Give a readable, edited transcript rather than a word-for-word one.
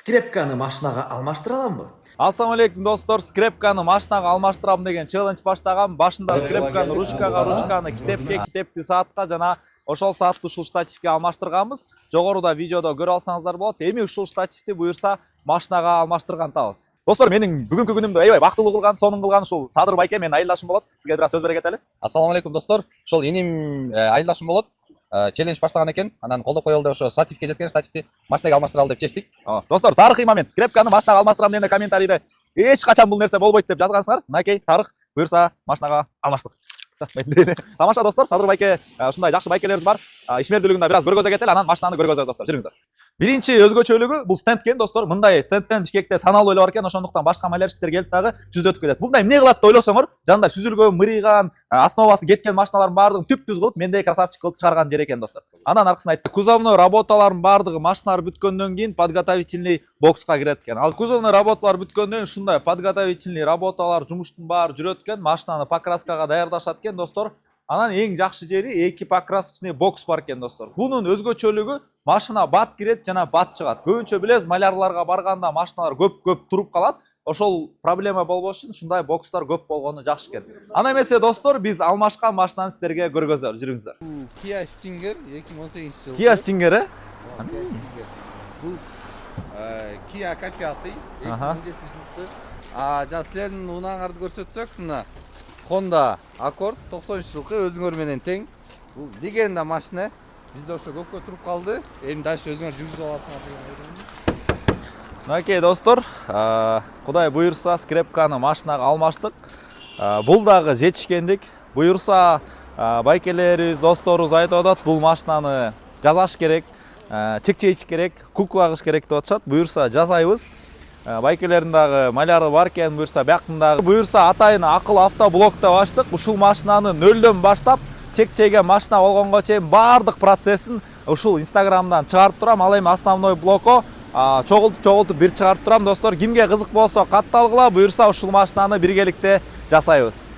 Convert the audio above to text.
скрепканы машинага алмаштыра аламбы? Ассаламу алейкум достор, скрепканы машинага алмаштырам деген челлендж баштагам. Башында скрепканы ручканы китепке, китепти саатка жана ошол саатты ушул штативге алмаштырганбыз. Жогоруда видеодо көрө алсаңыздар болот. Эми ушул штативти буюрса машинага алмаштыргантабыз. Достор, менин бүгүнкү күнүмдү аябай бактылуу кылган, сонун кылган ушул Садыр байке менин айылдашым болот. Сизге бир аз сөз бере кетели. Ассаламу алейкум достор. Ошол эним айылдашым болот. Челлендж баштаган экен. Анан колдоп коелу деп ошо штативге жеткен, штативти машинага алмаштыралы деп чечтик. Достор, тарыхый момент. Скрепканы машинага алмаштырам деген комментарийде эч качан бул нерсе болбойт деп жазгансыңар. Мынакей тарых, буюрса машинага алмаштык. Тамаша достор, Садыр байке ушундай жакшы байкелерибиз бар. Ишмердүүлүгүн бир аз көргөзө кетели, анан машинаны көргөзөбүз достор. Жүрүңүздөр. Биринчи өзгөчөлүгү бул стенд экен достор. Мындай стендтен Бишкекте саналуу эле бар экен, ошондуктан башка малярщиктер келип дагы түздү өтүп кетет. Бундай эмне кылат деп ойлосоңор, жанында сүзүлгөн, мырыйган, основасы кеткен машиналардын баардыгын түп-түз кылып, мендей красавчик кылып чыгарган жер экен достор. Анан аркысына айтты, кузовной работалардын баардыгы машиналар бүткөндөн кийин подготовительный бокска кирет экен. Ал кузовной работалар бүткөндөн кийин ушундай подготовительный работалар, жумуштун баары жүрөт экен, машинаны покраскага даярдашат экен достор. Анан эң жакшы жери эки покрасочный бокс бар экен достор. Бунун өзгөчөлүгү машина бат кирет жана бат чыгат. Көбүнчө билебиз, малярларга барганда машиналар көп туруп калат. Ошол проблема болбош үчүн ушундай бокстар көп болгону жакшы экен. Ана эмесе достор, биз алмашкан машинаны сиздерге көргөзөбүз. Жүрүңүздөр. Kia Stinger 2018 жылы. Kia Stinger? Бул Kia K5 2017 жылы. Жана силердин унааңарды көрсөтсөк, мына Honda Accord 90 жылкы өзүңөр менен тең. Бул легенда машина. Бизде ошо көпкө туруп калды. Эми дальше өзүңөр жүргүзүп аласыңар деген ойдомун. Мынакей достор, Кудай буйрса скрепканы машинага алмаштык. Бул дагы жетишкендик. Буйрса байкелерибиз, досторубуз айтып атат, бул машинаны жасаш керек, чекчейиш керек, куклагыш керек деп атышат. Буйрса жасайбыз. Байкелердин дагы маляры бар экен, буйрса бияктын буйрса атайын акыл автоблок деп ачтык. Ушул машинаны нөлдөн баштап чекчейген машина болгонго чейин баардык процессин ушул Instagramдан чыгарып турам. Ал эми основной блоко чогултуп бир чыгарып турам достор. Кимге кызык болсо катталгыла, буйрса ушул машинаны биргеликте жасайбыз.